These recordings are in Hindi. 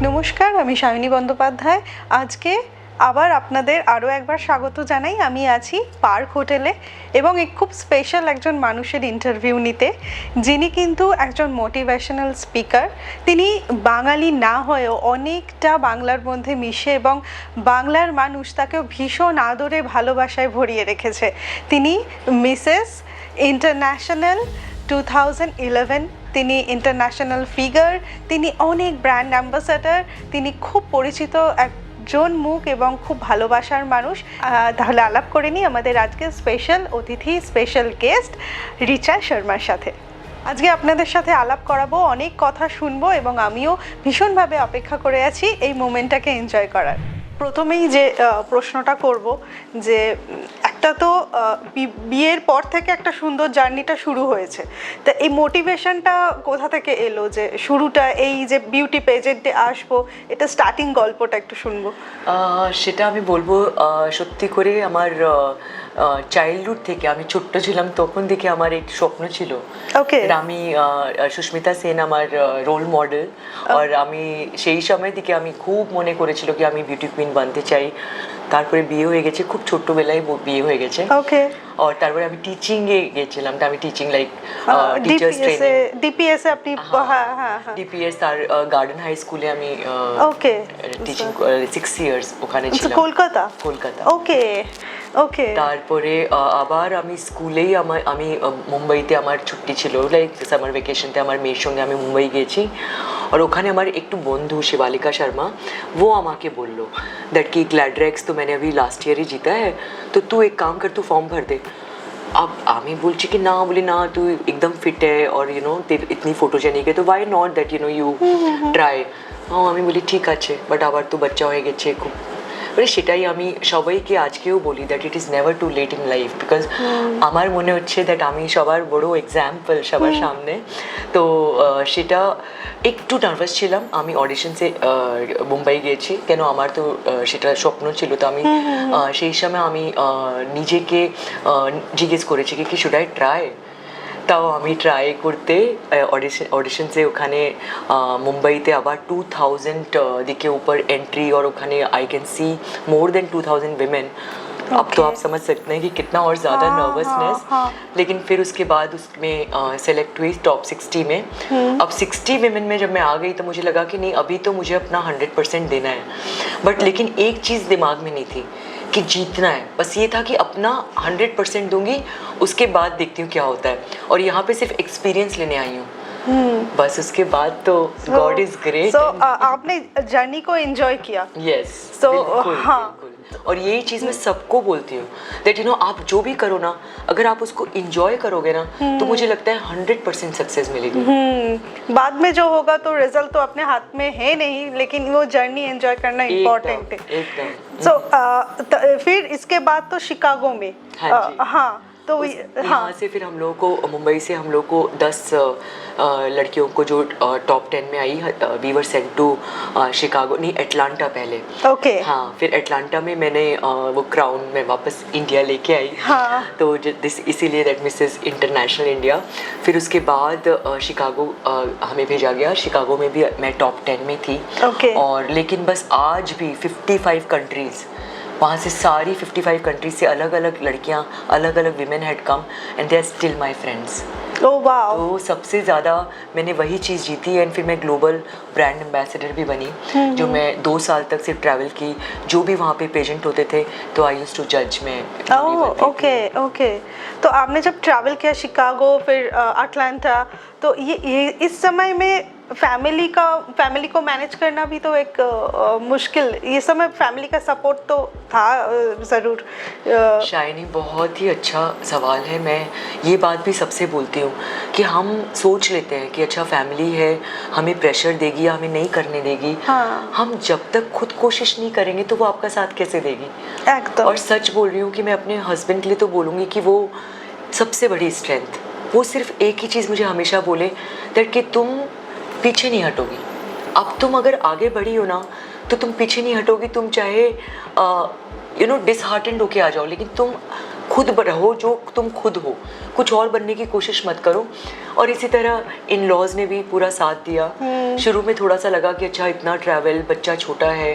নমস্কার, আমি সায়নী বন্দ্যোপাধ্যায়। আজকে আবার আপনাদের আরও একবার স্বাগত জানাই। আমি আছি পার্ক হোটেলে এবং খুব স্পেশাল একজন মানুষের ইন্টারভিউ নিতে, যিনি কিন্তু একজন মোটিভেশনাল স্পিকার। তিনি বাঙালি না হয়েও অনেকটা বাংলার মধ্যে মিশে এবং বাংলার মানুষ তাকেও ভীষণ আদরে ভালোবাসায় ভরিয়ে রেখেছে। তিনি মিসেস ইন্টারন্যাশনাল 2011, তিনি ইন্টারন্যাশনাল ফিগার, তিনি অনেক ব্র্যান্ড অ্যাম্বাসাডার, তিনি খুব পরিচিত একজন মুখ এবং খুব ভালোবাসার মানুষ। তাহলে আলাপ করে নিই আমাদের আজকে স্পেশাল অতিথি, স্পেশাল গেস্ট রিচা শর্মার সাথে। আজকে আপনাদের সাথে আলাপ করাবো, অনেক কথা শুনবো এবং আমিও ভীষণভাবে অপেক্ষা করে আছি এই মোমেন্টটাকে এনজয় করার। প্রথমেই যে প্রশ্নটা করব যে একটা তো বিয়ের পর থেকে একটা সুন্দর জার্নিটা শুরু হয়েছে, তা এই মোটিভেশনটা কোথা থেকে এলো যে শুরুটা এই যে বিউটি পেজেন্টে আসবো, এটা স্টার্টিং গল্পটা একটু শুনবো। সেটা আমি বলবো সত্যি করে আমার চাইল্ডহুড থেকে, আমি ছোট্ট ছিলাম তখন থেকে আমার এক স্বপ্ন ছিল। ওকে, আমি সুস্মিতা সেন আমার রোল মডেল, আর আমি সেই সময় থেকে আমি খুব মনে করেছিল কি আমি বিউটি কুইন বানতে চাই। তারপরে বিয়ে হয়ে গেছে, খুব ছোট্টবেলায় বিয়ে হয়ে গেছে। ওকে, আর তারপরে আমি টিচিংয়ে গেছিলাম, আমি teaching like teachers training, DPS আপনি, হ্যাঁ হ্যাঁ হ্যাঁ, ডিপিএস আর গার্ডেন হাই স্কুলে আমি ওকে টিচিং 6 ইয়ার্স ওখানে ছিলাম, কলকাতা। ওকে ওকে। তারপরে আবার আমি স্কুলেই আমি মুম্বাইতে আমার ছুটি ছিল, লাইক সামার ভ্যাকেশনতে আমার মেয়ের সঙ্গে আমি মুম্বাই গিয়েছি। আর ওখানে আমার একটু বন্ধু শিবালিকা শর্মা, वो আমাকে বললো दैट कि ग्लैडरेक्स तो मैंने अभी लास्ट ईयर ही जीता है, तो तू एक काम कर, तू फॉर्म भर दे। अब আমি বলছি কি না, বলি না তুই একদম ফিট है और यू नो तेरे इतनी फोटोजेनिक है, तो why not that you know you try. আমি বলি ঠিক আছে, বাট আবার তো বাচ্চা হয়ে গেছে খুব। মানে সেটাই আমি সবাইকে আজকেও বলি that it is never too late in life, because আমার মনে হচ্ছে দ্যাট আমি সবার বড় এক্সাম্পল সবার সামনে। তো সেটা একটু নার্ভাস ছিলাম। আমি অডিশনসে মুম্বাই গিয়েছি, কেন আমার তো সেটা স্বপ্ন ছিল। তো আমি সেই সময় আমি নিজেকে জিজ্ঞেস করেছি কি শুড আই ট্রাই। তাও আমি ট্রাই করতে অডিশনসে ওখানে মুম্বাইতে আবার 2000 দিকে ऊपर एंट्री, और ওখানে I can see more than 2000 women. अब तो आप समझ सकते हैं कि कितना और ज़्यादा नर्वसनेस। लेकिन फिर उसके बाद उसमें सेलेक्ट हुई टॉप 60 में। अब 60 विमेन में जब मैं आ गई तो मुझे लगा कि नहीं, अभी तो मुझे अपना 100% देना है। बट लेकिन एक चीज़ दिमाग में नहीं थी कि जीतना है, बस ये था कि अपना 100% दूंगी, उसके बाद देखती हूँ क्या होता है। और यहाँ पे सिर्फ एक्सपीरियंस लेने आई हूँ, बस उसके बाद तो गॉड इज ग्रेट। सो आपने जर्नी को एंजॉय किया। यस, So, बिल्कुल, हाँ। बिल्कुल। और यही चीज़ मैं सबको बोलती हूँ दैट यू नो आप जो भी करो ना, अगर आप उसको इंजॉय करोगे ना, तो मुझे लगता है 100% सक्सेस मिलेगी। बाद में जो होगा तो रिजल्ट तो अपने हाथ में है नहीं, लेकिन वो जर्नी एंजॉय करना इम्पोर्टेंट है। एकदम। सो फिर इसके बाद तो शिकागो में, हाँ जी। हाँ तो यहाँ से फिर हम लोगों को, मुंबई से हम लोग को 10 लड़कियों को जो टॉप 10 में आई, we were sent to Chicago, नहीं एटलांटा पहले। ओके, हाँ, फिर एटलांटा में मैंने वो क्राउन में वापस इंडिया लेके आई। हाँ। तो इसीलिए दैट मिसेस इंटरनेशनल इंडिया। फिर उसके बाद शिकागो हमें भेजा गया। शिकागो में भी मैं टॉप 10 में थी। Okay. और लेकिन बस आज भी 55 कंट्रीज़, वहाँ से सारी 55 कंट्रीज से अलग अलग लड़कियाँ, अलग अलग women had come and they are still my friends. Oh wow. तो सबसे ज़्यादा मैंने वही चीज़ जीती। एंड फिर मैं ग्लोबल ब्रांड एम्बेसडर भी बनी, जो मैं 2 साल तक सिर्फ ट्रैवल की। जो भी वहाँ पे पेजेंट होते थे तो आई यूज्ड टू जज में। Okay okay. तो आपने जब ट्रैवल किया शिकागो, फिर अटलांटा, तो ये इस समय में फैमिली को मैनेज करना भी तो एक मुश्किल, ये समय फैमिली का सपोर्ट तो था ज़रूर। शायनी, बहुत ही अच्छा सवाल है। मैं ये बात भी सबसे बोलती हूँ कि हम सोच लेते हैं कि अच्छा फैमिली है, हमें प्रेशर देगी या हमें नहीं करने देगी। हाँ। हम जब तक खुद कोशिश नहीं करेंगे तो वो आपका साथ कैसे देगी। एकदम। और सच बोल रही हूँ कि मैं अपने हस्बैंड के लिए तो बोलूँगी कि वो सबसे बड़ी स्ट्रेंथ, वो सिर्फ एक ही चीज़ मुझे हमेशा बोले दैट कि तुम पीछे नहीं हटोगी। अब तुम अगर आगे बढ़ी हो ना, तो तुम पीछे नहीं हटोगी। तुम चाहे यू नो डिसहार्टेंड होके आ जाओ, लेकिन तुम खुद रहो जो तुम खुद हो, कुछ और बनने की कोशिश मत करो। और इसी तरह इन लॉज ने भी पूरा साथ दिया। शुरू में थोड़ा सा लगा कि अच्छा इतना ट्रैवल, बच्चा छोटा है,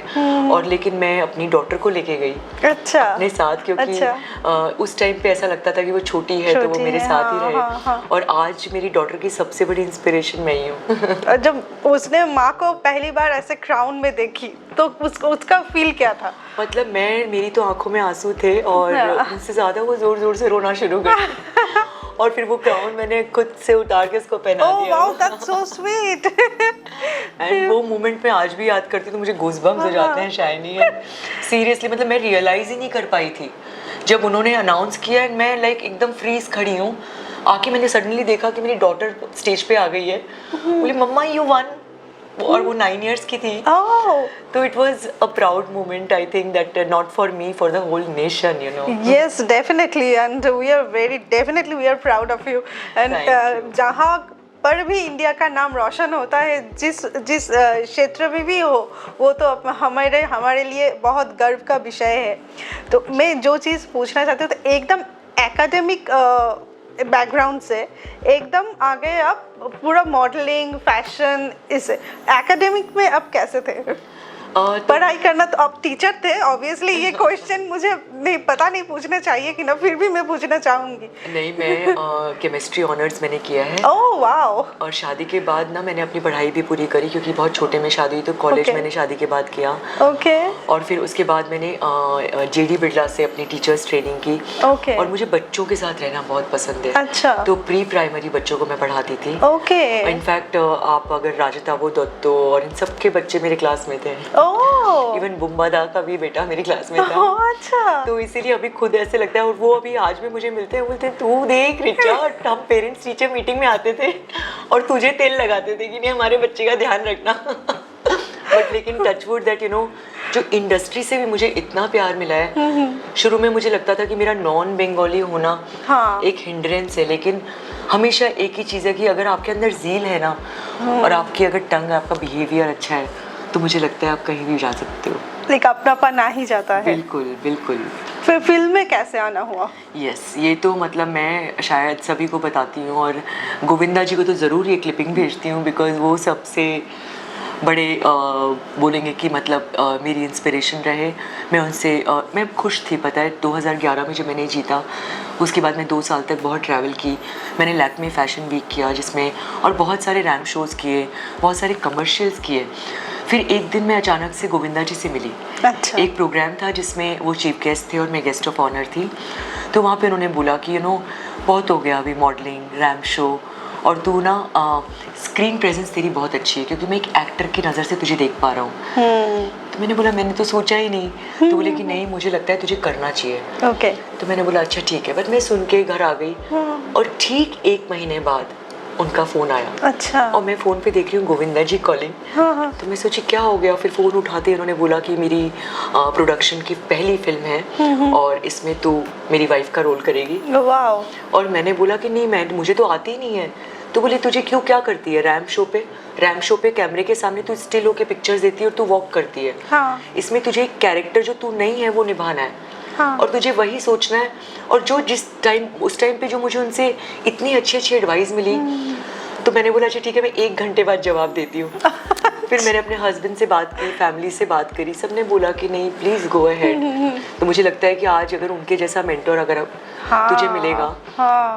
और लेकिन मैं अपनी डॉटर को लेके गई अच्छा अपने साथ, क्योंकि उस टाइम पे ऐसा लगता था कि वो छोटी है तो वो मेरे साथ ही रहे। और आज मेरी डॉटर की सबसे बड़ी इंस्पिरेशन मैं ही हूँ। जब उसने माँ को पहली बार ऐसे क्राउन में देखी तो उसका फील क्या था? मतलब मेरी तो आंखों में आंसू थे, और उनसे ज्यादा वो जोर जोर से रोना शुरू कर दी। और फिर वो क्राउन मैंने खुद से उतार के उसको पहना दिया। Wow, that's so sweet. And वो मोमेंट में आज भी याद करती हूँ तो मुझे गूज़बम्प्स हो जाते हैं शाइनी। सीरियसली मतलब मैं रियलाइज ही नहीं कर पाई थी जब उन्होंने अनाउंस किया, एंड मैं लाइक एकदम फ्रीज खड़ी हूँ। आके मैंने सडनली देखा कि मेरी डॉटर स्टेज पे आ गई है। बोली मम्मा यू वन, और वो 9 years की थी। तो it was a proud moment, I think that not for me, for the whole nation, you know. Yes definitely, and we are proud of you. And जहाँ पर भी इंडिया का नाम रोशन होता है, जिस क्षेत्र में भी हो, वो तो हमारे लिए बहुत गर्व का विषय है। तो मैं जो चीज़ पूछना चाहती हूँ, तो एकदम एकेडमिक बैकग्राउंड से एकदम आगे आप पूरा मॉडलिंग, फैशन, इस एकेडमिक में आप कैसे थे? पढ़ाई करना, तो आप टीचर थे ऑब्वियसली। ये क्वेश्चन मुझे पता नहीं पूछना चाहिए कि ना, फिर भी मैं पूछना चाहूँगी। नहीं, मैं केमिस्ट्री ऑनर्स मैंने किया है। Oh wow. और शादी के बाद ना मैंने अपनी पढ़ाई भी पूरी करी, क्योंकि बहुत छोटे में शादी हुई, तो कॉलेज मैंने शादी के बाद किया। और फिर उसके बाद मैंने जेडी बिरला से अपनी टीचर्स ट्रेनिंग की। और मुझे बच्चों के साथ रहना बहुत पसंद है। अच्छा। तो प्री प्राइमरी बच्चों को मैं पढ़ाती थी। इनफैक्ट आप अगर राजताबो दत्तो और इन सब के बच्चे मेरे क्लास में थे। इवन बुम्बादा का भी बेटा मेरी क्लास में था। अच्छा। तो इसीलिए अभी खुद ऐसे लगता है, और वो अभी आज भी मुझे मिलते हैं, बोलते हैं तू देख रिचा, हम पेरेंट्स टीचर मीटिंग में आते थे और तुझे तेल लगाते थे कि नहीं हमारे बच्चे का ध्यान रखना। बट लेकिन टचवुड दैट यू नो, जो इंडस्ट्री से भी मुझे इतना प्यार मिला है। शुरू में मुझे लगता था कि मेरा नॉन बंगाली होना एक हिंड्रेंस है, लेकिन हमेशा एक ही चीज़ है कि अगर आपके अंदर ज़ील है ना, और आपकी अगर टंग, आपका बिहेवियर अच्छा है, तो मुझे लगता है आप कहीं भी जा सकते हो। लाइक अपनापन आ ही जाता है। बिल्कुल बिल्कुल। फिर फिल्म में कैसे आना हुआ? यस, ये तो मतलब मैं शायद सभी को बताती हूँ, और गोविंदा जी को तो ज़रूर ये क्लिपिंग भेजती हूँ, बिकॉज वो सबसे बड़े बोलेंगे कि मतलब मेरी इंस्पिरेशन रहे। मैं उनसे मैं खुश थी, पता है 2011 में जब मैंने जीता, उसके बाद मैं 2 साल तक बहुत ट्रैवल की। मैंने लैक्मे फैशन वीक किया जिसमें, और बहुत सारे रैम्प शोज़ किए, बहुत सारे कमर्शियल्स किए। फिर एक दिन मैं अचानक से गोविंदा जी से मिली। अच्छा। एक प्रोग्राम था जिसमें वो चीफ गेस्ट थे और मैं गेस्ट ऑफ ऑनर थी। तो वहाँ पे उन्होंने बोला कि यू नो बहुत हो गया अभी मॉडलिंग, रैम्प शो, और तू ना स्क्रीन प्रेजेंस तेरी बहुत अच्छी है, क्योंकि मैं एक एक्टर की नज़र से तुझे देख पा रहा हूँ। तो मैंने बोला मैंने तो सोचा ही नहीं। तो बोले कि नहीं मुझे लगता है तुझे करना चाहिए। ओके। तो मैंने बोला अच्छा ठीक है। बट मैं सुन के घर आ गई, और ठीक 1 महीने बाद उनका फ़ोन आया। अच्छा। और मैं फ़ोन पे देख रही हूँ गोविंदा जी कॉलिंग। तो मैं सोची क्या हो गया। फिर फ़ोन उठाते उन्होंने बोला कि मेरी प्रोडक्शन की पहली फिल्म है, और इसमें तू मेरी वाइफ का रोल करेगी। वाओ। और मैंने बोला कि नहीं, मुझे तो आती ही नहीं है। तो बोली तुझे क्यों, क्या करती है रैम्प शो पे कैमरे के सामने तू स्टिल होके पिक्चर्स देती है और तू वॉक करती है। इसमें तुझे एक कैरेक्टर जो तू नहीं है वो निभाना है। और तुझे वही सोचना है। और जो उस टाइम पे जो मुझे उनसे इतनी अच्छी एडवाइस मिली, तो मैंने बोला अच्छा ठीक है, मैं 1 घंटे बाद जवाब देती हूँ। फिर मैंने अपने हस्बैंड से बात की, फैमिली से बात करी, सबने बोला कि नहीं प्लीज़ गो अहेड। तो मुझे लगता है कि आज अगर उनके जैसा मेंटोर अगर तुझे मिलेगा,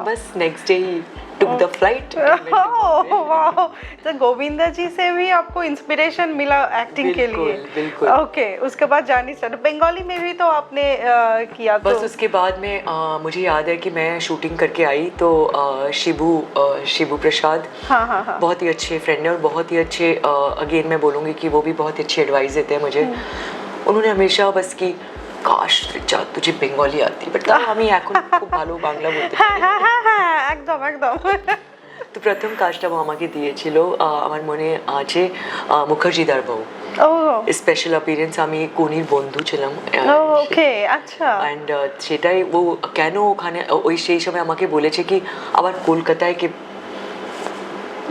बस next day he took the flight। Wow. तो गोविंदा जी से भी आपको इंस्पिरेशन मिला एक्टिंग के लिए? बिल्कुल। ओके। उसके बाद जानी सर बंगाली में भी तो आपने किया? बस तो उसके बाद में मुझे याद है कि मैं शूटिंग करके आई, तो शिबू प्रसाद बहुत ही अच्छे फ्रेंड है, और बहुत ही अच्छे अगेन मैं बोलूँगी कि वो भी बहुत अच्छी एडवाइस देते हैं मुझे। उन्होंने हमेशा बस कि কাশ রিচা तुझे বেঙ্গলি आती, বাট আমি এখন খুব ভালো বাংলা বলতে পারি। একদম একদম। তো প্রথম কাজটা ও আমাকে দিয়েছিল, আমার মনে আছে মুখার্জিদার বউ। স্পেশাল অ্যাপিয়ারেন্স, আমি কোনির বন্ধু ছিলাম। ওকে আচ্ছা। অ্যান্ড সেটাই ও কেন ওখানে ওই সেই সময় আমাকে বলেছে কি আবার কলকাতায় কে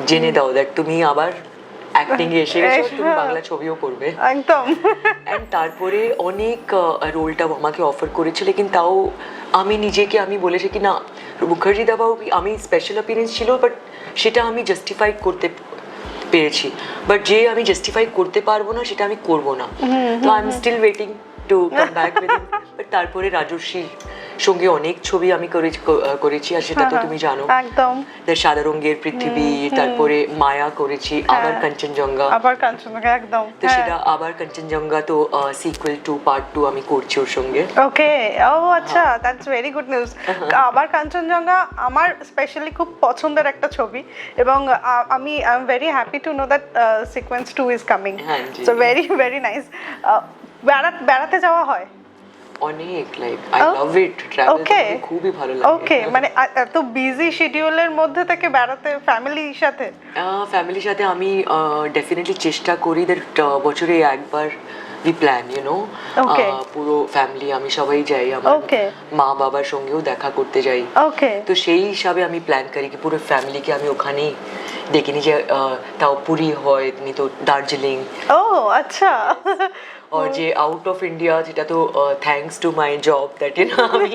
জেনে দাও দ্যাট তুমি আবার অ্যাক্টিং এ এসে গেছো, তুমি বাংলা ছবিও করবে। একদম। অ্যান্ড তারপরে অনেক রোলটা আমাকে অফার করেছে, লেকিন তাও আমি নিজেকে আমি বলেছি কি না, মুখার্জি দাবাও আমি স্পেশাল অ্যাপিয়ারেন্স ছিল, বাট সেটা আমি জাস্টিফাই করতে পেরেছি, বাট যে আমি জাস্টিফাই করতে পারবো না সেটা আমি করবো না। তো I am still waiting to come back with him. But তারপরে রাজর্ষির সঙ্গে অনেক ছবি আমি করেছি, আর সেটা তো তুমি জানো। একদম। সাদা রঙের পৃথিবী, তারপরে মায়া করেছি, আবার কাঞ্চনজঙ্ঘা। আবার কাঞ্চনজঙ্ঘা, একদম। তো সেটা আবার কাঞ্চনজঙ্ঘা তো সিকুয়েল 2 পার্ট 2 আমি করছি ওর সঙ্গে। ওকে, ও আচ্ছা, দ্যাটস ভেরি গুড নিউজ। আবার কাঞ্চনজঙ্ঘা আমার স্পেশালি খুব পছন্দের একটা ছবি, এবং আমি I am very happy to know that sequence 2 is coming. হ্যাঁ জি। So very very nice. বেড়াতে যাওয়া হয় অনেক, like I love it, travel খুবই ভালো লাগে। ওকে, মানে এত বিজি শিডিউলের মধ্যে থেকে বেড়াতে ফ্যামিলির সাথে? ফ্যামিলির সাথে আমি ডেফিনেটলি চেষ্টা করি দ্যাট বছরে একবার উই প্ল্যান, ইউ নো, পুরো ফ্যামিলি আমি সবাই যাই, আমার মা বাবার সঙ্গেও দেখা করতে যাই। ওকে, তো সেই হিসাবে আমি প্ল্যান করি কি পুরো ফ্যামিলিকে আমি ওখানেই দেখিনি, যে তাও পুরী হয় নি তো দার্জিলিং। ও আচ্ছা। और যে আউট অফ ইন্ডিয়া, যেটা তো thanks to my job that you know আমি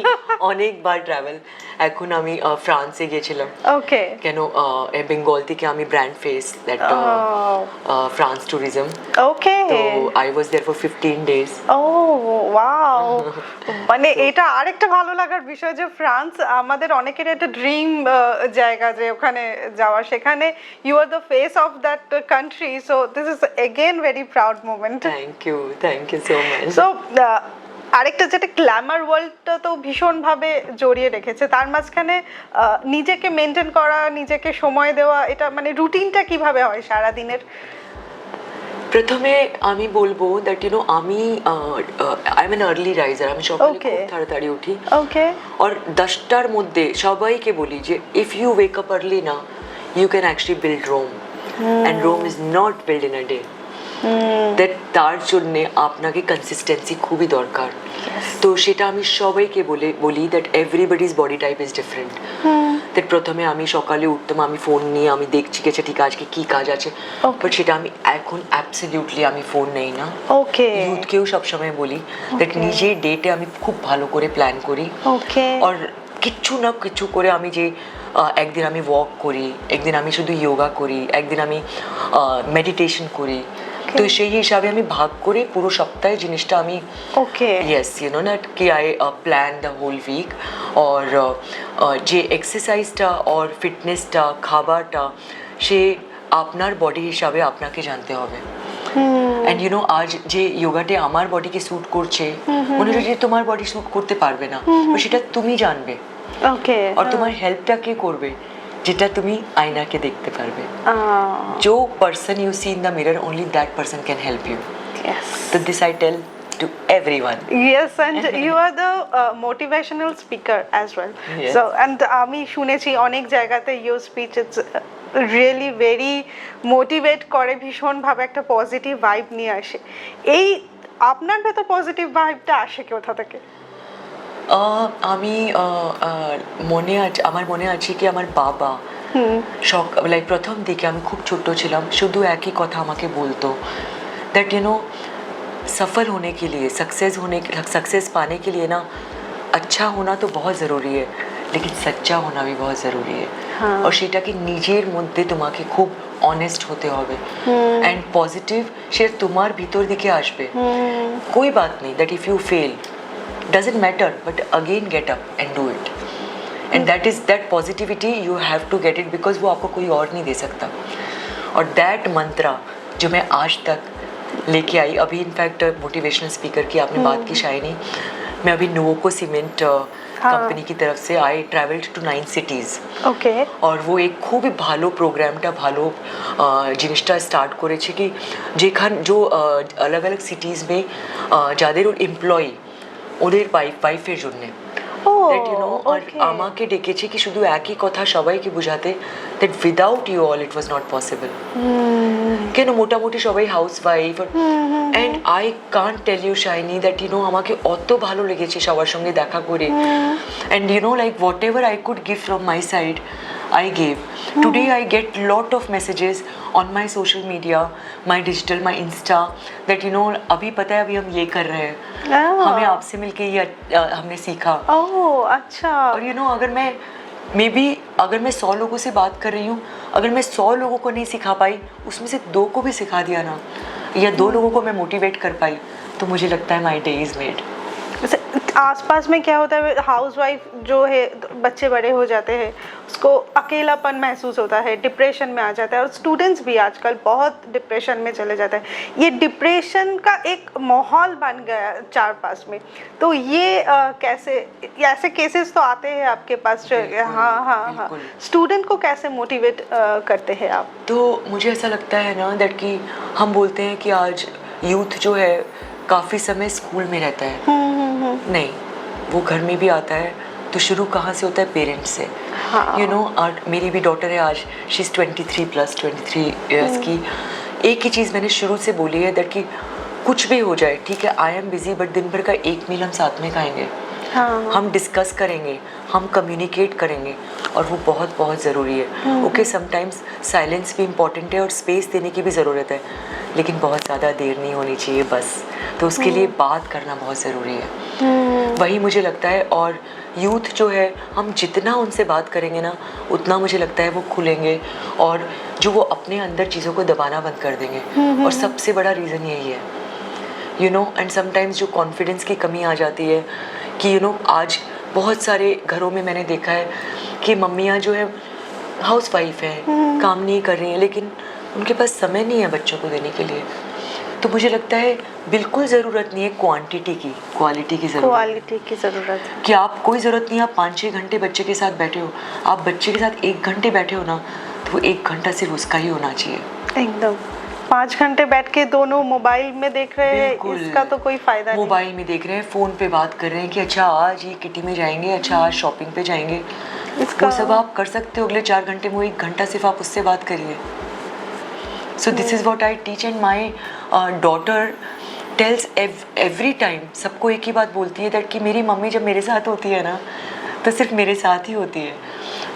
অনেকবার ট্রাভেল। এখন আমি ফ্রান্সে গেছিলাম। ওকে, কেন বেঙ্গল থেকে আমি brand face that France tourism. Okay, তো I was there for 15 days। ও ওয়াও, মানে এটা আরেকটা ভালো লাগার বিষয় যে ফ্রান্স আমাদের অনেকের একটা ড্রিম জায়গা, যে ওখানে যাওয়া, সেখানে you are the face of that country, so this is again very proud moment. Thank you so much. So আরেকটা যেটা গ্ল্যামার ওয়ার্ল্ডটা তো ভীষণভাবে জড়িয়ে রেখেছে, তার মাঝখানে নিজেকে মেনটেন করা, নিজেকে সময় দেওয়া, এটা মানে রুটিনটা কিভাবে হয় সারাদিনের? প্রথমে আমি বলবো দ্যাট ইউ নো আমি I am an early raiser, আমি সকালে খুব তাড়াতাড়ি উঠি। ওকে, আর 10টার মধ্যে সবাইকে বলি যে if you wake up early না, you can actually build Rome, and Rome is not build in a day. That তার জন্যে আপনাকে কনসিস্টেন্সি খুবই দরকার। তো সেটা আমি সবাইকে বলি that everybody's body type is different. That প্রথমে আমি সকালে উঠতাম, আমি ফোন নিয়ে আমি দেখছি গেছে ঠিক আজকে কি কাজ আছে, বাট সেটা আমি এখন অ্যাবসলিউটলি আমি ফোন নেই না। ওকে, ইউথকেও সবসময় বলি দ্যাট নিজের ডেটে আমি খুব ভালো করে প্ল্যান করি। ওকে, আর কিছু না কিছু করে আমি যে একদিন আমি ওয়াক করি, একদিন আমি শুধু যোগা করি, একদিন আমি মেডিটেশন করি। তো সেই হিসাবে আমি ভাগ করে পুরো সপ্তাহে জিনিসটা আমি ইয়েস ইউ নো দ্যাট কি I plan the whole week. আর যে এক্সারসাইজটা আর ফিটনেসটা, খাবারটা, সে আপনার বডি হিসাবে আপনাকে জানতে হবে। অ্যান্ড ইউ নো আজ যে যোগাতে আমার বডিকে স্যুট করছে, মনে হচ্ছে যে তোমার বডি স্যুট করতে পারবে না, সেটা তুমি জানবে। ওকে, আর তোমার হেল্পটা কে করবে, যেটা তুমি আয়নাকে দেখতে পারবে। जो person you see in the mirror, only that person can help you. Yes. So this I tell to everyone. Yes, and you are the motivational speaker as well. Yes. So and আমি শুনেছি অনেক জায়গাতে your speech it's really very motivate করে, ভীষণ ভাবে একটা পজিটিভ ভাইব নিয়ে আসে। এই আপনার ভেতর পজিটিভ ভাইবটা আসে কোথা থেকে? আমি আমার মনে আছে কি আমার বাবা লাইক প্রথম দিকে আমি খুব ছোট ছিলাম, শুধু একই কথা আমাকে বলতো दैट यू नो सफल होने के लिए, सक्सेस पाने के लिए ना अच्छा होना तो बहुत ज़रूरी है, लेकिन सच्चा होना भी बहुत ज़रूरी है। और সেটাকে নিজের মধ্যে তোমাকে খুব অনেস্ট হতে হবে, অ্যান্ড পজিটিভ সেটা তোমার ভিতর দিকে আসবে। कोई बात नहीं that if you fail doesn't matter, but again get up and do it, and that positivity you have to get it, because वो आपको कोई और नहीं दे सकता। और that मंत्रा जो मैं आज तक लेके आई, अभी इनफैक्ट मोटिवेशनल स्पीकर की आपने बात की शायनी, मैं अभी नुवोको सीमेंट कंपनी की तरफ से आई ट्रैवल्ड टू 9 cities। ওকে, और वो एक খুবই ভালো প্রোগ্রামটা ভালো জিনিসটা স্টার্ট করেছে কি যেখান जो अलग अलग সিটিজ মে যাদের এমপ্লয়ি ওদের ওয়াইফের জন্যে দ্যাট ইউ নো, আর আমাকে ডেকেছে কি শুধু একই কথা সবাইকে বোঝাতে that without you all it was not possible. কেন মোটামুটি সবাই housewife, and I can't tell you shiny that you know আমাকে অত ভালো লেগেছে সবার সঙ্গে দেখা করে, and you know like whatever I could give from my side I gave. Today I get lot of messages on my social media, my digital, my insta, that you know अभी पता है अभी हम ये कर रहे हैं, हमें आपसे मिलके ये हमने सीखा। ओह अच्छा। और यू नो अगर मैं मे बी अगर मैं 100 लोगों से बात कर रही हूँ, अगर मैं 100 लोगों को नहीं सिखा पाई, उसमें से 2 को भी सिखा दिया ना, या 2 लोगों को मैं मोटिवेट कर पाई, तो मुझे लगता है माई डे इज़ मेड। आसपास में क्या होता है, हाउसवाइफ जो है बच्चे बड़े हो जाते हैं, उसको अकेलापन महसूस होता है, डिप्रेशन में आ जाता है, और स्टूडेंट्स भी आजकल बहुत डिप्रेशन में चले जाते हैं। ये डिप्रेशन का एक माहौल बन गया चार पास में, तो ये कैसे, ऐसे केसेस तो आते हैं आपके पास? हाँ, स्टूडेंट को कैसे मोटिवेट करते हैं आप? तो मुझे ऐसा लगता है ना दैट कि हम बोलते हैं कि आज यूथ जो है काफ़ी समय स्कूल में रहता है। नहीं, वो घर में भी आता है। तो शुरू कहाँ से होता है? पेरेंट्स से। यू नो मेरी भी डॉटर है आज, शी इज़ 23 ईयर्स की। एक ही चीज़ मैंने शुरू से बोली है दैट कि कुछ भी हो जाए, ठीक है, आई एम बिजी, बट दिन भर का एक मील हम साथ में खाएंगे। हम डिस्कस करेंगे, हम कम्युनिकेट करेंगे, और वो बहुत बहुत ज़रूरी है। ओके, समटाइम्स साइलेंस भी इम्पॉर्टेंट है और स्पेस देने की भी ज़रूरत है, लेकिन बहुत ज़्यादा देर नहीं होनी चाहिए बस। तो उसके लिए बात करना बहुत ज़रूरी है, वही मुझे लगता है। और यूथ जो है, हम जितना उनसे बात करेंगे ना, उतना मुझे लगता है वो खुलेंगे, और जो वो अपने अंदर चीज़ों को दबाना बंद कर देंगे। और सबसे बड़ा रीज़न यही है, यू नो, एंड समटाइम्स जो कॉन्फिडेंस की कमी आ जाती है कि यू नो आज बहुत सारे घरों में मैंने देखा है कि मम्मियाँ जो है हाउस वाइफ हैं, काम नहीं कर रही हैं, लेकिन उनके पास समय नहीं है बच्चों को देने के लिए। तो मुझे लगता है बिल्कुल ज़रूरत नहीं है क्वांटिटी की, क्वालिटी की ज़रूरत है। कि आप कोई ज़रूरत नहीं है आप 5-6 घंटे बच्चे के साथ बैठे हो, आप बच्चे के साथ 1 घंटे बैठे हो ना, तो वो 1 घंटा सिर्फ उसका ही होना चाहिए। एकदम। 5 घंटे बैठ के दोनों मोबाइल में देख रहे हैं, इसका तो कोई फायदा नहीं। मोबाइल में देख रहे हैं, फ़ोन पे बात कर रहे हैं कि अच्छा आज ये किटी में जाएंगे, अच्छा आज शॉपिंग पे जाएंगे। वो सब आप कर सकते हो अगले 4 घंटे में, 1 घंटा सिर्फ आप उससे बात करिए। So this is what I teach, and my daughter tells every time, सबको एक ही बात बोलती है दैट कि मेरी मम्मी जब मेरे साथ होती है ना, तो सिर्फ मेरे साथ ही होती है,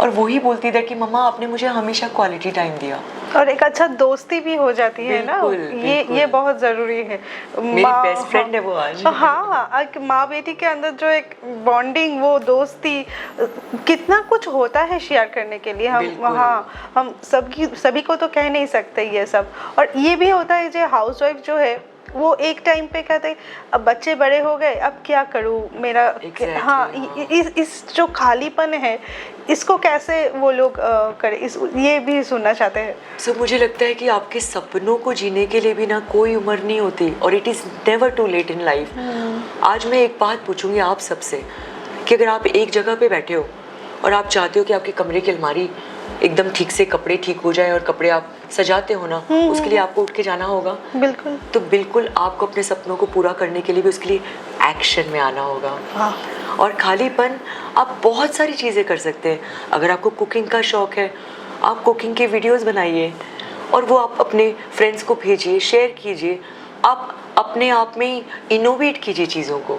और वही बोलती है कि मम्मा आपने मुझे हमेशा क्वालिटी टाइम दिया। और एक अच्छा दोस्ती भी हो जाती है ना, ये बहुत ज़रूरी है। मेरी बेस्ट फ्रेंड है वो आज। हाँ, एक माँ बेटी के अंदर जो एक बॉन्डिंग, वो दोस्ती, कितना कुछ होता है शेयर करने के लिए। हम सभी को तो कह नहीं सकते ये सब। और ये भी होता है जो हाउसवाइफ जो है, वो एक टाइम पे कहते हैं अब बच्चे बड़े हो गए, अब क्या करूँ मेरा। इस जो खालीपन है, इसको कैसे वो लोग करें, ये भी सुनना चाहते हैं। सो मुझे लगता है कि आपके सपनों को जीने के लिए भी ना कोई उम्र नहीं होती, और it is never too late in life. आज मैं एक बात पूछूंगी आप सबसे कि अगर आप एक जगह पे बैठे हो और आप चाहते हो कि आपके कमरे की अलमारी एकदम ठीक से कपड़े ठीक हो जाए, और कपड़े आप सजाते हो ना, उसके लिए आपको उठ के जाना होगा। बिल्कुल। तो बिल्कुल आपको अपने सपनों को पूरा करने के लिए भी उसके लिए एक्शन में आना होगा। और खालीपन, आप बहुत सारी चीज़ें कर सकते हैं। अगर आपको कुकिंग का शौक़ है, आप कुकिंग के वीडियोस बनाइए, और वो आप अपने फ्रेंड्स को भेजिए, शेयर कीजिए। आप अपने आप में ही इनोवेट कीजिए चीज़ों को।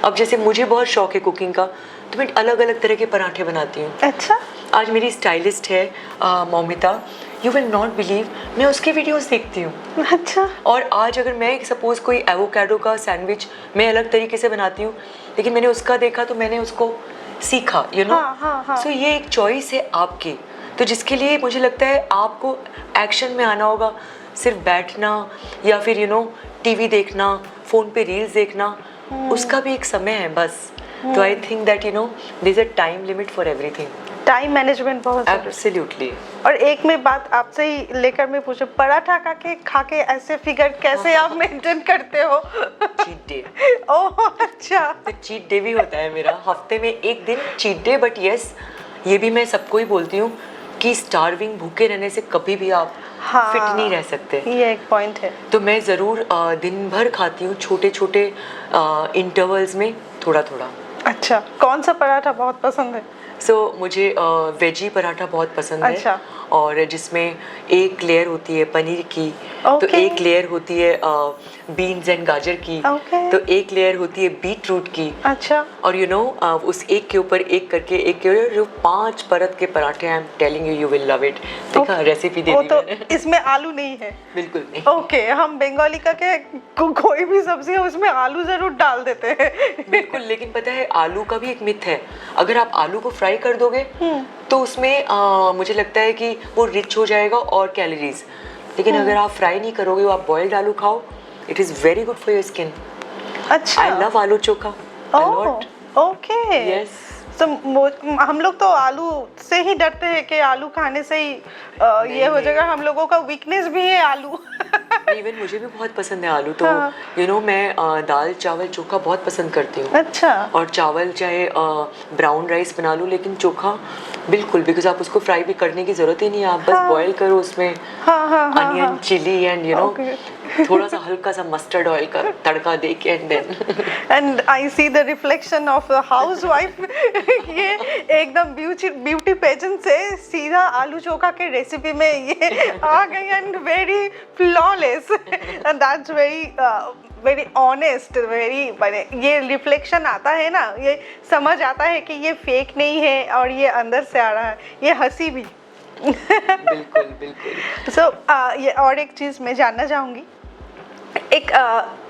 अब जैसे मुझे बहुत शौक़ है कुकिंग का, तो मैं अलग अलग तरह के पराठे बनाती हूँ। अच्छा। आज मेरी स्टाइलिस्ट है Moumita, you will not believe, मैं उसके वीडियोस देखती हूँ। अच्छा। और आज अगर मैं सपोज़ कोई एवोकाडो का सैंडविच मैं अलग तरीके से बनाती हूँ, लेकिन मैंने उसका देखा तो मैंने उसको सीखा, यू नो। सो ये एक चॉइस है आपकी, तो जिसके लिए मुझे लगता है आपको एक्शन में आना होगा। सिर्फ बैठना या फिर यू नो टीवी देखना, फ़ोन पे रील्स देखना, उसका भी एक समय है बस। तो I think that you know there is a time limit for everything. Time management बहुत एब्सोल्युटली। और एक मैं बात आपसे ही लेकर मैं पूछूं, पराठा खा के ऐसे फिगर कैसे आप मेंटेन करते हो? Cheat day. ओह अच्छा। तो चीट डे भी होता है मेरा, हफ्ते में एक दिन चीट डे। बट यस, ये भी मैं सबको ही बोलती हूँ कि स्टार्विंग, भूखे रहने से कभी भी आप फिट नहीं रह सकते। ये एक पॉइंट है। तो मैं ज़रूर दिन भर खाती हूँ, छोटे छोटे इंटरवल्स में, थोड़ा थोड़ा। अच्छा, कौन सा पराठा बहुत पसंद है? सो मुझे वेजी पराठा बहुत पसंद है। अच्छा। और जिसमें एक लेयर होती है पनीर की, तो Okay. एक लेयर होती है बीन्स एंड गाजर की, Okay. तो एक लेयर होती है बीट रूट की। अच्छा। और उस एक के ऊपर एक करके एक के ऊपर जो 5 परत के पराठे, I am telling you will love it. देखा, रेसिपी दे वो दी तो मैंने। इसमें आलू नहीं है। बिल्कुल नहीं। ओके, हम बंगाली का क्या कोई भी सब्जी है उसमें आलू जरूर डाल देते हैं। बिल्कुल, लेकिन पता है आलू का भी एक मिथ है, अगर आप आलू को फ्राई कर दोगे तो उसमें मुझे लगता है कि वो रिच हो जाएगा और कैलोरीज, लेकिन अगर आप फ्राई नहीं करोगे, वो आप बॉइल्ड आलू खाओ, it is very good for your skin. अच्छा। आई लव आलू चोखा a lot. ओके। Yes. तो हम लोग तो आलू से ही डरते हैं कि आलू खाने से ही ये हो जाएगा, हम लोगों का वीकनेस भी है आलू। इवन मुझे भी बहुत पसंद है आलू, तो हाँ। मैं दाल चावल चोखा बहुत पसंद करती हूँ। अच्छा। और चावल चाहे ब्राउन राइस बना लूँ, लेकिन चोखा बिल्कुल, बिकॉज आप उसको फ्राई भी करने की ज़रूरत ही नहीं है, आप बस बॉईल करो उसमें अनियन, चिली एंड थोड़ा सा हल्का सा मस्टर्ड ऑयल का तड़का दे के and then and I see the reflection of the housewife. ये एकदम ब्यूटी पेजेंट से सीधा आलू चोखा के रेसिपी में ये आ गई and very flawless and that's very honest, ये रिफ्लेक्शन आता है ना, ये समझ आता है कि ये फेक नहीं है और ये अंदर से आ रहा है, ये हंसी भी। बिल्कुल बिल्कुल। सो ये और एक चीज़ मैं जानना चाहूँगी, एक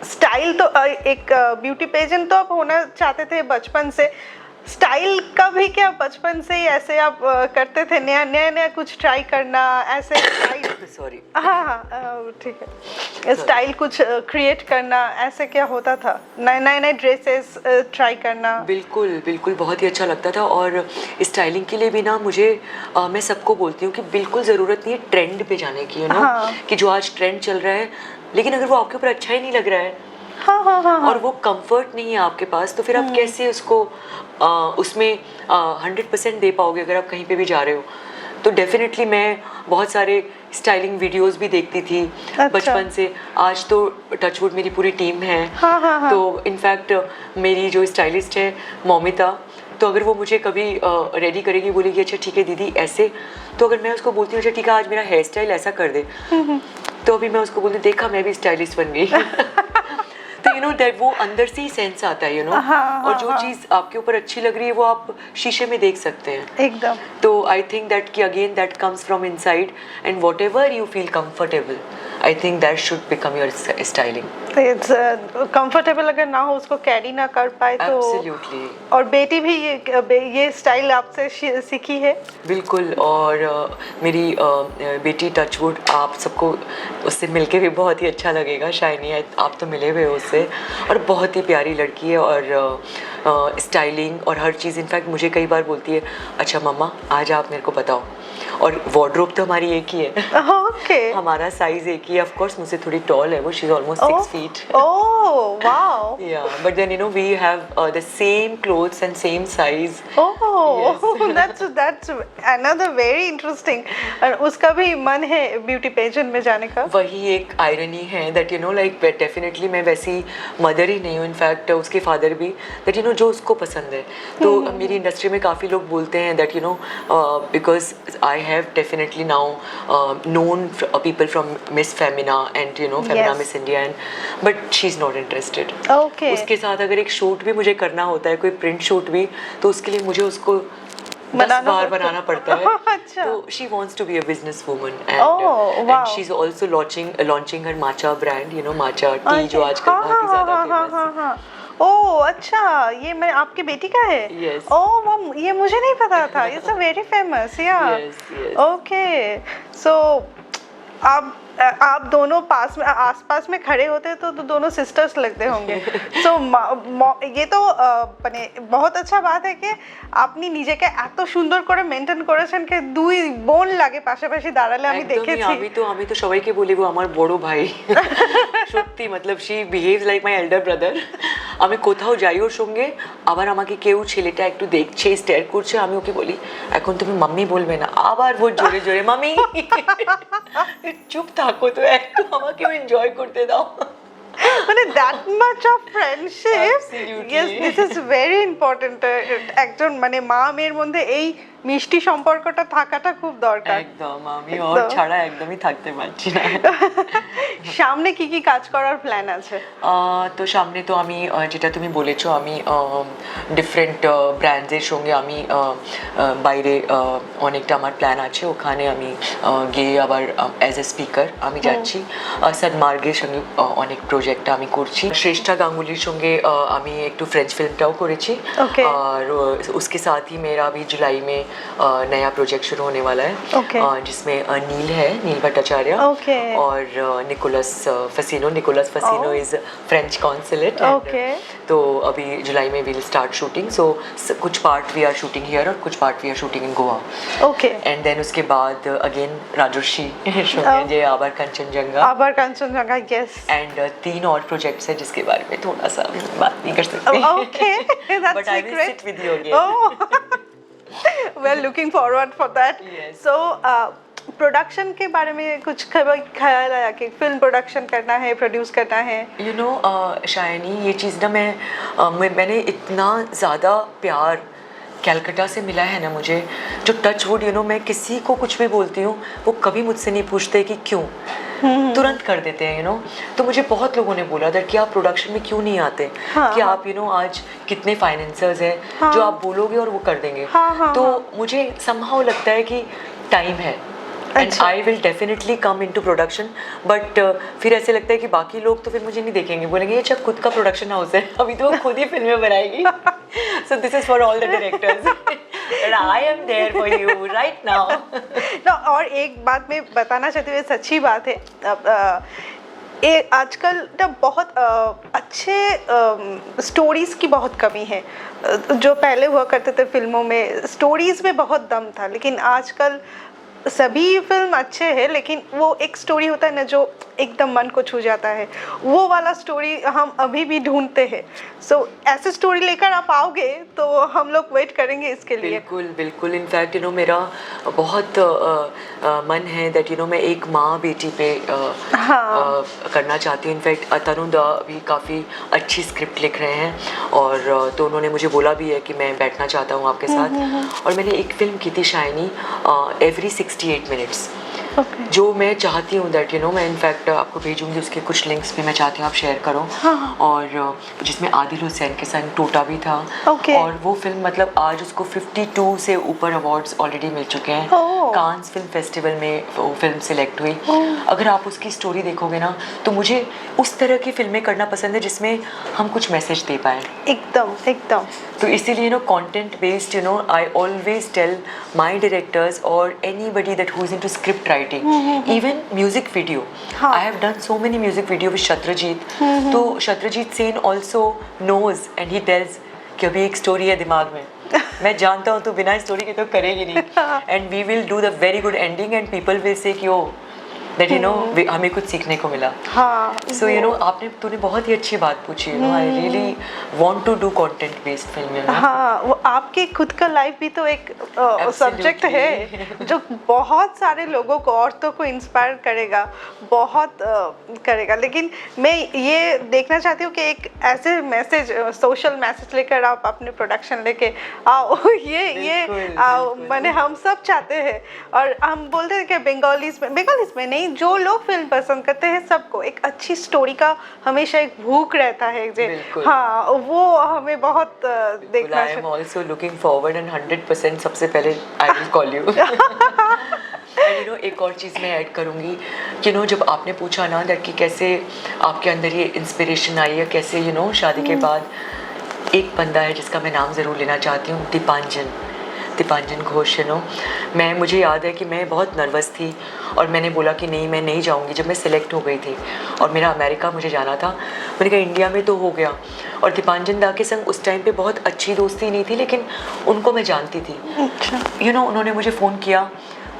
स्टाइल तो एक ब्यूटी पेजेंट तो आप होना चाहते थे बचपन से, स्टाइल का भी क्या बचपन से ही ऐसे आप करते थे, नया नया कुछ ट्राई करना ऐसे स्टाइल? सॉरी। हाँ, ठीक है, स्टाइल कुछ क्रिएट करना ऐसे क्या होता था, नए ड्रेसेस ट्राई करना? बिल्कुल बिल्कुल, बहुत ही अच्छा लगता था। और स्टाइलिंग के लिए भी ना मुझे मैं सबको बोलती हूँ कि बिल्कुल ज़रूरत नहीं है ट्रेंड पे जाने की, हाँ। कि जो आज ट्रेंड चल रहा है, लेकिन अगर वो आपके ऊपर अच्छा ही नहीं लग रहा है, हाँ। और वो कंफर्ट नहीं है आपके पास, तो फिर आप कैसे उसको उसमें 100% दे पाओगे अगर आप कहीं पे भी जा रहे हो। तो डेफिनेटली मैं बहुत सारे स्टाइलिंग वीडियोस भी देखती थी बचपन से। आज तो टचवुड मेरी पूरी टीम है। हाँ। तो इनफैक्ट मेरी जो स्टाइलिस्ट है मौमिता, तो अगर वो मुझे कभी रेडी करेगी, बोलेगी अच्छा ठीक है दीदी ऐसे, तो अगर मैं उसको बोलती हूँ अच्छा ठीक है आज मेरा हेयर स्टाइल ऐसा कर दे, तो अभी मैं उसको बोलती देखा मैं भी स्टाइलिस्ट बन गई। तो दैट वो अंदर से ही सेंस आता है और जो चीज़ आपके ऊपर अच्छी लग रही है वो आप शीशे में देख सकते हैं एकदम। तो आई थिंक दैट कि again that comes from inside, and what ever you feel comfortable, I think that should become your styling. It's comfortable अगर ना हो, उसको कैरी ना कर पाए तो एब्सोल्युटली। और बेटी भी ये स्टाइल आपसे सीखी है? बिल्कुल। और मेरी बेटी टचवुड, आप सबको उससे मिलके भी बहुत ही अच्छा लगेगा, शाइनी आप तो मिले हुए हो उससे, और बहुत ही प्यारी लड़की है और स्टाइलिंग और हर चीज़। इनफैक्ट मुझे कई बार बोलती है अच्छा मम्मा आज आप मेरे को बताओ, और वार्डरोब तो हमारी एक ही है। ओके। हमारा साइज एक ही है। ऑफ कोर्स मुझसे थोड़ी टॉल है वो, she is almost 6 feet. Oh, wow. Yeah, but then we have the same clothes and same size. Oh, that's another very interesting. और उसका भी मन है ब्यूटी पेजेंट में जाने का? वही एक आयरनी है that like डेफिनेटली मैं वैसी मदर ही नहीं हूँ। इनफैक्ट उसके फादर भी that जो उसको पसंद है। तो मेरी इंडस्ट्री में काफ़ी लोग बोलते हैं that because I have definitely now known people from Miss Femina and Femina Miss India, and but she's not interested. Okay. उसके साथ अगर एक शूट भी मुझे करना होता है, कोई प्रिंट शूट भी, तो उसके लिए मुझे उसको 10 बार बनाना पड़ता है। अच्छा। तो she wants to be a business woman wow. and she's also launching her matcha brand, matcha tea जो आजकल बहुत ही ज़्यादा फेमस है। ओह अच्छा, ये मैं आपकी बेटी का है? Yes. ओह ये मुझे नहीं पता था। It's a very famous. या ओके। सो आप दोनों आसपास में खड़े होते तो दोनों सिस्टर्स लगते होंगे। सो ये तो মানে बहुत अच्छा बात है कि আপনি নিজেকে এত সুন্দর করে মেইনটেইন করেছেন कि দুই বোন লাগে পাশাপাশি দাঁড়ালে আমি দেখেছি। আমি তো সবাইকে বলি ও আমার বড় ভাই। সত্যি मतलब she behaves like my elder brother. আমি কোথাও যাই ওর সঙ্গে, আবার আমাকে কেউ ছেলেটা একটু দেখছে স্টেয়ার করছে, আমি ওকে বলি এখন তুমি মাম্মি বলবে না, আবার वो জোরে জোরে মাম্মি। চুপ থাকো তো একটু, আমাকে এনজয় করতে দাও। মানে that much of friendship, Absolutely. Yes this is very important. একজন মানে মা মেয়ের মধ্যে এই মিষ্টি সম্পর্কটা থাকাটা খুব দরকার। একদম, আমি ওর ছাড়া একদমই থাকতে পারছি না। সামনে কি কি কাজ করার প্ল্যান আছে? তো সামনে তো আমি যেটা তুমি বলেছো, আমি ডিফারেন্ট ব্র্যান্ডসের সঙ্গে আমি বাইরে অনেকটা আমার প্ল্যান আছে, ওখানে আমি গিয়ে আবার অ্যাজ এ স্পিকার আমি যাচ্ছি। সদমার্গের সঙ্গে অনেক প্রজেক্ট আমি করছি। শ্রেষ্ঠা গাঙ্গুলির সঙ্গে আমি একটু ফ্রেঞ্চ फिल्मটাও করেছি। Okay. और उसके साथ ही मेरा अभी जुलाई में नया प्रोजेक्ट शुरू होने वाला है। Okay. जिसमें नील है, नील भट्टाचार्य। Okay. और Nicolas Fascino Oh. Is French consulate. Okay. तो अभी जुलाई में विल स्टार्ट शूटिंग। सो कुछ part we are shooting here और कुछ part we are shooting in Goa. Okay, and then उसके बाद अगेन राजर्षि जे आबर कंचनजंगा। আবার কাঞ্চনজঙ্ঘা, ইয়েস। एंड 3 और प्रोजेक्ट्स है जिसके बारे में थोड़ा सा बात नहीं कर सकते। Okay, that's But I will secret. sit with you again. Oh, we're looking forward for that. Yes. So, production के बारे में कुछ ख्याल आया कि फिल्म प्रोडक्शन करना है, प्रोड्यूस करना है? यू नो शायनी, ये चीज़ ना मैंने इतना ज़्यादा प्यार कैलकाटा से मिला है ना मुझे, जो टच वुड यू नो मैं किसी को कुछ भी बोलती हूँ वो कभी मुझसे नहीं पूछते कि क्यों, तुरंत कर देते हैं यू नो। तो मुझे बहुत लोगों ने बोला था कि आप प्रोडक्शन में क्यों नहीं आते, कि आप यू नो आज कितने फाइनेंसर्स हैं जो आप बोलोगे और वो कर देंगे। तो मुझे समहाउ लगता है कि टाइम है and I will definitely come into production. But फिर ऐसे लगता है कि बाकी लोग तो फिर मुझे नहीं देखेंगे, बोलेंगे ये जब खुद का प्रोडक्शन हाउस है, अभी तो वो खुद ही फिल्में बनाएगी। So this is for all the directors and I am there for you right now. ना, और एक बात मैं बताना चाहती हूँ, ये सच्ची बात है। आजकल ना बहुत अच्छे स्टोरीज़ की बहुत कमी है। जो पहले हुआ करते थे फिल्मों में, स्टोरीज़ में बहुत दम था, लेकिन आजकल सभी फिल्म अच्छे हैं, लेकिन वो एक स्टोरी होता है ना जो एकदम मन को छू जाता है, वो वाला स्टोरी हम अभी भी ढूंढते हैं। सो ऐसे स्टोरी लेकर आप आओगे तो हम लोग वेट करेंगे इसके लिए। बिल्कुल बिल्कुल। इनफैक्ट यू नो मेरा बहुत मन है दैट यू नो मैं एक माँ बेटी पे करना चाहती हूँ। इनफैक्ट तनुदा भी काफ़ी अच्छी स्क्रिप्ट लिख रहे हैं और तो उन्होंने मुझे बोला भी है कि मैं बैठना चाहता हूँ आपके साथ। और मैंने एक फिल्म की थी शाइनी, एवरी 68 मिनट्स, जो मैं चाहती हूँ दैट यू नो मैं इनफैक्ट आपको भेजूंगी, उसके कुछ लिंक्स भी मैं चाहती हूँ आप शेयर करो। और जिसमें आदिल हुसैन के संग टोटा भी था। और वो फिल्म मतलब आज उसको 52 से ऊपर अवार्ड्स ऑलरेडी मिल चुके हैं। कांस फिल्म फेस्टिवल में वो फिल्म सिलेक्ट हुई। अगर आप उसकी स्टोरी देखोगे ना तो मुझे उस तरह की फिल्में करना पसंद है जिसमें हम कुछ मैसेज दे पाएँ। एकदम एकदम। तो इसीलिए you know content based you know I always tell my directors और anybody that who is into script writing, even music video. I have done so many music video with Shatrajit. तो Shatrajit Sen also knows and he tells कि अभी एक स्टोरी है दिमाग में, मैं जानता हूँ तो बिना स्टोरी के तो करेगी नहीं, and we will do the very good ending and people will say कि ओ दैट यू नो हमें कुछ सीखने को मिला। सो यू नो तूने बहुत ही अच्छी बात पूछी। You know I really want to do content based film. हाँ, वो आपके खुद का लाइफ भी तो एक सब्जेक्ट है जो बहुत सारे लोगों को, औरतों को इंस्पायर करेगा, बहुत करेगा। लेकिन मैं ये देखना चाहती हूँ कि एक ऐसे मैसेज, सोशल मैसेज लेकर आप अपने प्रोडक्शन लेके आओ। ये आओ, मैंने हम सब चाहते हैं। और हम बोलते हैं कि बंगालीज में नहीं, जो लोग फिल्म पसंद करते हैं सबको एक अच्छी स्टोरी का हमेशा एक भूख रहता है। हाँ, वो हमें बहुत देखना चाहिए। I am also looking forward and 100% सबसे पहले I will call you. You know एक और चीज़ मैं ऐड करूँगी कि नो जब आपने पूछा ना दैट कि कैसे आपके अंदर ये इंस्पिरेशन आई है, कैसे यू नो शादी के बाद, एक बंदा है जिसका मैं नाम ज़रूर लेना चाहती हूँ, दीपांजन घोष। यू नो मुझे याद है कि मैं बहुत नर्वस थी और मैंने बोला कि नहीं मैं नहीं जाऊंगी। जब मैं सिलेक्ट हो गई थी और मेरा अमेरिका मुझे जाना था, मैंने कहा इंडिया में तो हो गया। और दीपांजन दा के संग उस टाइम पे बहुत अच्छी दोस्ती नहीं थी, लेकिन उनको मैं जानती थी। यू नो उन्होंने मुझे फ़ोन किया,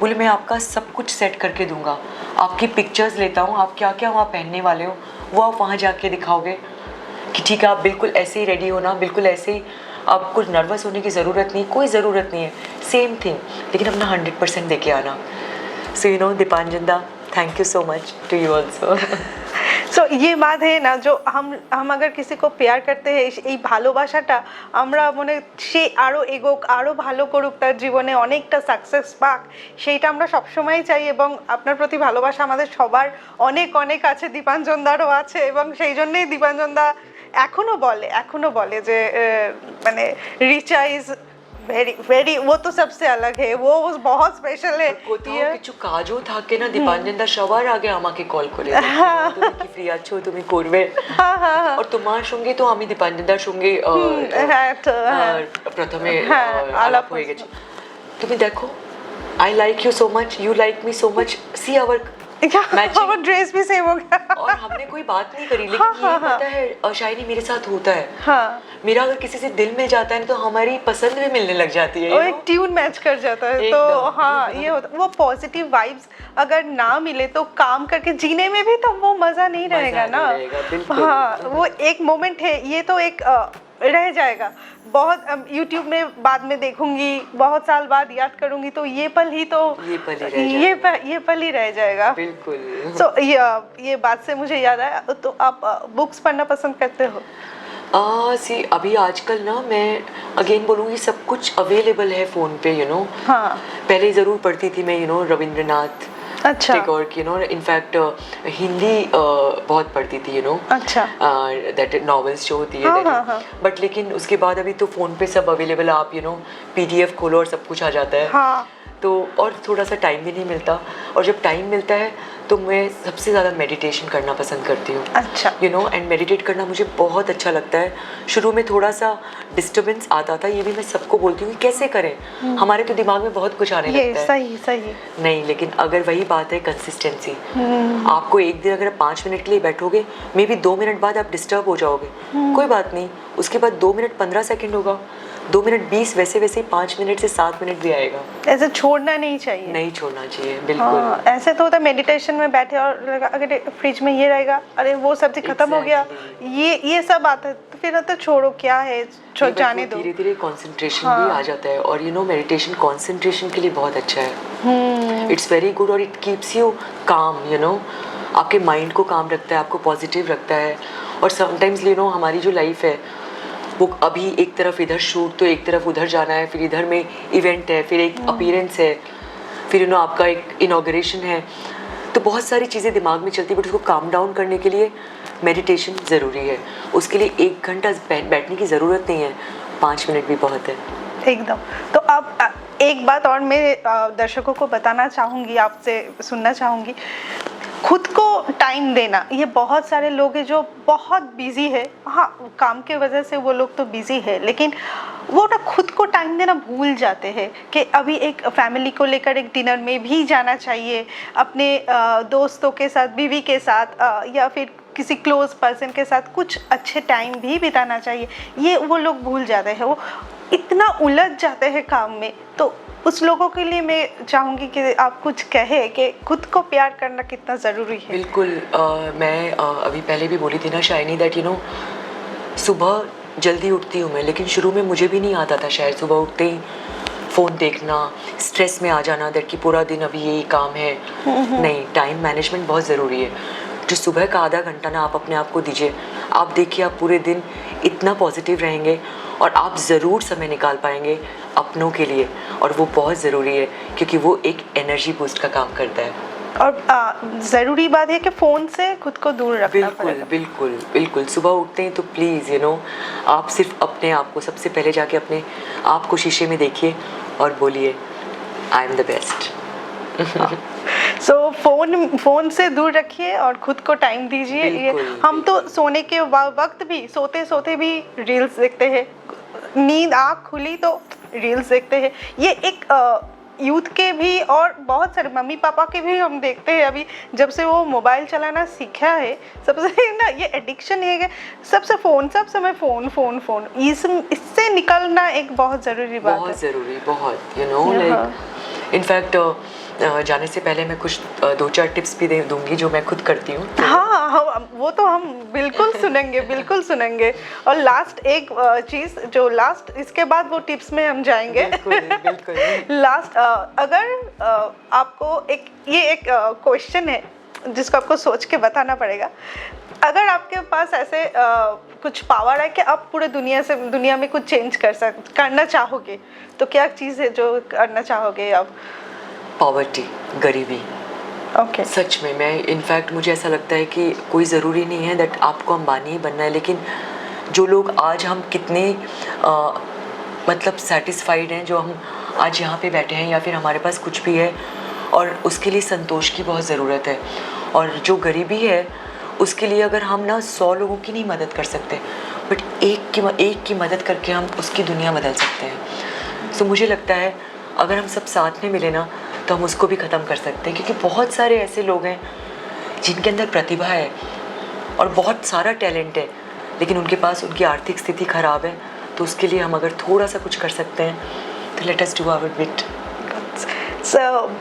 बोले मैं आपका सब कुछ सेट करके दूंगा, आपकी पिक्चर्स लेता हूँ, आप क्या क्या वहाँ पहनने वाले हो वो आप वहाँ जाके दिखाओगे कि ठीक है आप बिल्कुल ऐसे ही रेडी होना, बिल्कुल ऐसे ही, आप कुछ नर्वस होने की ज़रूरत नहीं, कोई ज़रूरत नहीं है, सेम थिंग, लेकिन अपना 100% दे के आना। So you know Dipanjan da, thank you so much to you also. So ये बात है ना, जो हम अगर किसी को प्यार करते हैं, এই ভালোবাসাটা আমরা মনে সে আরো এগোক, আরো ভালো করুক, তার জীবনে অনেকটা সাকসেস পাক, সেইটা আমরা সবসময় চাই। এবং আপনার প্রতি ভালোবাসা আমাদের সবার অনেক অনেক আছে, দীপাঞ্জনদারও আছে। এবং সেই জন্যই দীপাঞ্জনদা এখনো বলে যে মানে রিচা ইজ वेरी वेरी, वो तो सबसे अलग है, वो बहुत स्पेशल है। কোথাও কিছু কাজও থাকে না, দীপাঞ্জনদা সবার আগে আমাকে কল করে তুমি কি ফ্রি আছো, তুমি করবে। আর তোমার সঙ্গে তো আমি দীপাঞ্জনদার সঙ্গে প্রথমে আলাপ হয়ে গেছে। তুমি দেখো, I like you so much, you like me so much, see our और ड्रेस भी सेम हो गया। और हमने कोई बात नहीं करी, लेकिन ये पता है शायनी मेरे साथ होता है। मेरा अगर किसी से दिल मिल जाता है तो हमारी पसंद भी मिलने लग जाती है, और एक ट्यून मैच कर जाता है। तो हाँ, ये होता, वो पॉजिटिव वाइब्स अगर ना मिले तो काम करके जीने में भी तो वो मजा नहीं रहेगा ना। हाँ, वो एक मोमेंट है, ये तो एक रह जाएगा। बहुत YouTube में बाद में देखूंगी, बहुत साल बाद याद करूंगी, तो ये पल ही तो ये पल ही रह जाएगा। बिल्कुल। So ये बात से मुझे याद आया, तो आप बुक्स पढ़ना पसंद करते हो? सी अभी आजकल ना मैं अगेन बोलूँगी, सब कुछ अवेलेबल है फ़ोन पे, यू नो। हाँ, पहले ज़रूर पढ़ती थी मैं, यू नो, रविंद्रनाथ अच्छा, टैगोर की, यू नो, इनफैक्ट हिंदी बहुत पढ़ती थी, यू नो, अच्छा, दैट नॉवेल्स जो होती है। बट लेकिन उसके बाद अभी तो फ़ोन पे सब अवेलेबल, आप यू नो PDF खोलो और सब कुछ आ जाता है। हाँ, तो और थोड़ा सा टाइम भी नहीं मिलता, और जब टाइम मिलता है तो मैं सबसे ज़्यादा मेडिटेशन करना पसंद करती हूँ। अच्छा, यू नो, एंड मेडिटेट करना मुझे बहुत अच्छा लगता है। शुरू में थोड़ा सा डिस्टर्बेंस आता था, ये भी मैं सबको बोलती हूँ कि कैसे करें, हमारे तो दिमाग में बहुत कुछ आने लगता है। सही नहीं, लेकिन अगर वही बात है कंसिस्टेंसी, आपको एक दिन अगर 5 मिनट के लिए बैठोगे, मे बी 2 मिनट बाद आप डिस्टर्ब हो जाओगे, कोई बात नहीं, उसके बाद 2 मिनट 15 सेकेंड होगा, 2 मिनट 20, वैसे वैसे 5 मिनट से 7 मिनट भी आएगा। ऐसे छोड़ना नहीं चाहिए, नहीं छोड़ना चाहिए, बिल्कुल। हाँ, ऐसे तो होता है मेडिटेशन में बैठे और लगा अगर फ्रिज में ये रहेगा, अरे वो सब्जी खत्म हो गया, ये सब आता है, तो फिर तो छोड़ो, क्या है, जाने दो। धीरे धीरे कंसंट्रेशन भी आ जाता है, और यू नो मेडिटेशन कंसंट्रेशन के लिए बहुत अच्छा है। इट्स वेरी गुड, और इट कीप्स यू काम, यू नो, आपके माइंड को काम रखता है, आपको पॉजिटिव रखता है। और समटाइम्स यू नो हमारी जो लाइफ है वो अभी एक तरफ इधर शूट, तो एक तरफ उधर जाना है, फिर इधर में इवेंट है, फिर एक अपीयरेंस है, फिर यू नो आपका एक इनॉग्रेशन है, तो बहुत सारी चीज़ें दिमाग में चलती है। बट उसको काम डाउन करने के लिए मेडिटेशन ज़रूरी है, उसके लिए 1 घंटा बैठने की ज़रूरत नहीं है, 5 मिनट भी बहुत है एकदम। तो अब एक बात और मैं दर्शकों को बताना चाहूँगी, आपसे सुनना चाहूँगी, खुद को टाइम देना। ये बहुत सारे लोग हैं जो बहुत बिजी है, हाँ काम के वजह से वो लोग तो बिजी है, लेकिन वो ना खुद को टाइम देना भूल जाते हैं कि अभी एक फैमिली को लेकर एक डिनर में भी जाना चाहिए, अपने दोस्तों के साथ, बीवी के साथ, या फिर किसी क्लोज पर्सन के साथ कुछ अच्छे टाइम भी बिताना चाहिए। ये वो लोग भूल जाते हैं, वो इतना उलझ जाते हैं काम में। तो उस लोगों के लिए मैं चाहूँगी कि आप कुछ कहें कि खुद को प्यार करना कितना ज़रूरी है। बिल्कुल। मैं अभी पहले भी बोली थी ना शाइनी, दैट यू नो सुबह जल्दी उठती हूँ मैं, लेकिन शुरू में मुझे भी नहीं आता था शायद सुबह उठते ही फ़ोन देखना, स्ट्रेस में आ जाना, दैट कि पूरा दिन अभी यही काम है। नहीं, टाइम मैनेजमेंट बहुत ज़रूरी है। जो सुबह का आधा घंटा ना आप अपने आप को दीजिए, आप देखिए आप पूरे दिन इतना पॉजिटिव रहेंगे, और आप ज़रूर समय निकाल पाएंगे अपनों के लिए, और वो बहुत ज़रूरी है क्योंकि वो एक एनर्जी बूस्ट का काम करता है। और ज़रूरी बात है कि फ़ोन से खुद को दूर रखना बिल्कुल बिल्कुल बिल्कुल। सुबह उठते हैं तो प्लीज़ यू नो आप सिर्फ अपने आप को सबसे पहले जाके अपने आप को शीशे में देखिए और बोलिए I am the best. So phone से दूर रखिए और खुद को टाइम दीजिए। हम तो सोने के वक्त भी, सोते भी रील्स देखते हैं, नींद आँख खुली तो रील्स देखते हैं। ये एक यूथ के भी और बहुत सारे मम्मी पापा के भी हम देखते हैं, अभी जब से वो मोबाइल चलाना सीखा है, सबसे ना ये एडिक्शन है कि सबसे फ़ोन, सब समय फ़ोन। इससे निकलना एक बहुत ज़रूरी बात है, बहुत ज़रूरी, बहुत यू नो लाइक इनफैक्ट जाने से पहले मैं कुछ 2-4 टिप्स भी दे दूंगी जो मैं खुद करती हूँ। हाँ, वो तो हम बिल्कुल सुनेंगे। और लास्ट एक चीज़ जो लास्ट, इसके बाद वो टिप्स में हम जाएंगे। बिल्कुल। लास्ट अगर आपको एक क्वेश्चन है जिसको आपको सोच के बताना पड़ेगा। अगर आपके पास ऐसे कुछ पावर है कि आप पूरे दुनिया में कुछ चेंज करना चाहोगे, तो क्या चीज़ है जो करना चाहोगे आप? पॉवर्टी, गरीबी। ओके। सच में मैं इनफैक्ट मुझे ऐसा लगता है कि कोई ज़रूरी नहीं है दैट आपको अंबानी ही बनना है, लेकिन जो लोग आज हम कितने मतलब सेटिस्फाइड हैं, जो हम आज यहाँ पे बैठे हैं या फिर हमारे पास कुछ भी है, और उसके लिए संतोष की बहुत ज़रूरत है। और जो गरीबी है उसके लिए अगर हम ना 100 लोगों की नहीं मदद कर सकते, बट एक की मदद करके हम उसकी दुनिया बदल सकते हैं। सो मुझे लगता है अगर हम सब साथ में मिले ना तो हम उसको भी ख़त्म कर सकते हैं, क्योंकि बहुत सारे ऐसे लोग हैं जिनके अंदर प्रतिभा है और बहुत सारा टैलेंट है, लेकिन उनके पास उनकी आर्थिक स्थिति ख़राब है। तो उसके लिए हम अगर थोड़ा सा कुछ कर सकते हैं तो let us do our bit.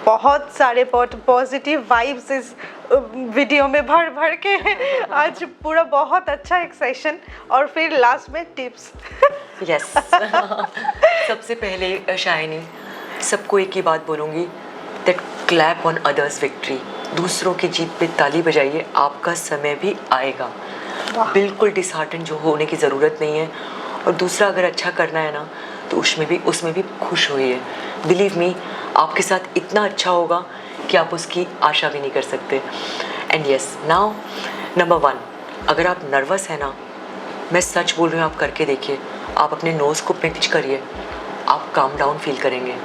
बहुत सारे पॉजिटिव वाइब्स इस वीडियो में भर भर के आज पूरा बहुत अच्छा एक सेशन, और फिर लास्ट में टिप्स। यस सबसे पहले शाइनी, सबको एक ही बात बोलूँगी that clap on others victory. दूसरों की जीत पे ताली बजाइए, आपका समय भी आएगा। बिल्कुल डिसहार्टन जो होने की ज़रूरत नहीं है। और दूसरा अगर अच्छा करना है ना तो उसमें भी खुश होइए। बिलीव मी, आपके साथ इतना अच्छा होगा कि आप उसकी आशा भी नहीं कर सकते। एंड यस, नाउ नंबर 1, अगर आप नर्वस हैं ना, मैं सच बोल रही हूँ, आप करके देखिए। आप अपने नोज़ को पिंच करिए, आप काम डाउन फील करेंगे।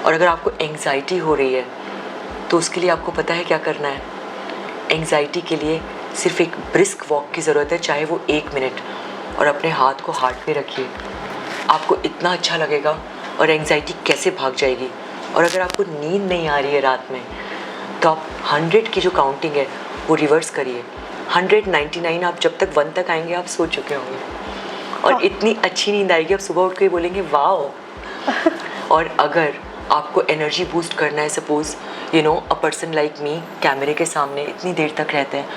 और अगर आपको एंग्जाइटी हो रही है तो उसके लिए आपको पता है क्या करना है। एंग्जाइटी के लिए सिर्फ एक ब्रिस्क वॉक की ज़रूरत है, चाहे वो 1 मिनट, और अपने हाथ को हार्ट पे रखिए। आपको इतना अच्छा लगेगा और एंग्जाइटी कैसे भाग जाएगी। और अगर आपको नींद नहीं आ रही है रात में तो आप 100 की जो काउंटिंग है वो रिवर्स करिए। 199 आप जब तक 1 तक आएंगे आप सो चुके होंगे, और इतनी अच्छी नींद आएगी आप सुबह उठ के बोलेंगे वाओ। और अगर आपको एनर्जी बूस्ट करना है, suppose you know a person like me कैमरे के सामने इतनी देर तक रहते हैं,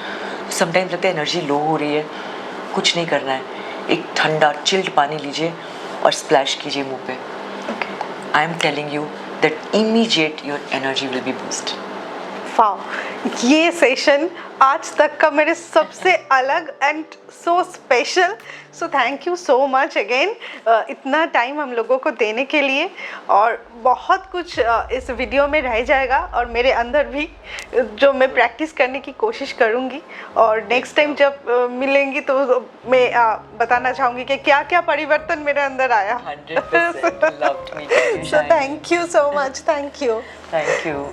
समटाइम्स लगता है एनर्जी लो हो रही है, कुछ नहीं करना है, एक ठंडा चिल्ड पानी लीजिए और स्प्लैश कीजिए मुंह पे। I am telling you that immediate your energy will be boost. Wow, ये सेशन आज तक का मेरे सबसे अलग and so special. So thank you so much again इतना टाइम हम लोगों को देने के लिए। और बहुत कुछ इस वीडियो में रह जाएगा, और मेरे अंदर भी जो मैं प्रैक्टिस करने की कोशिश करूँगी। और नेक्स्ट टाइम जब मिलेंगी तो मैं बताना चाहूँगी कि क्या क्या परिवर्तन मेरे अंदर आया। 100% loved meeting you, so thank you so much, thank you. Thank you.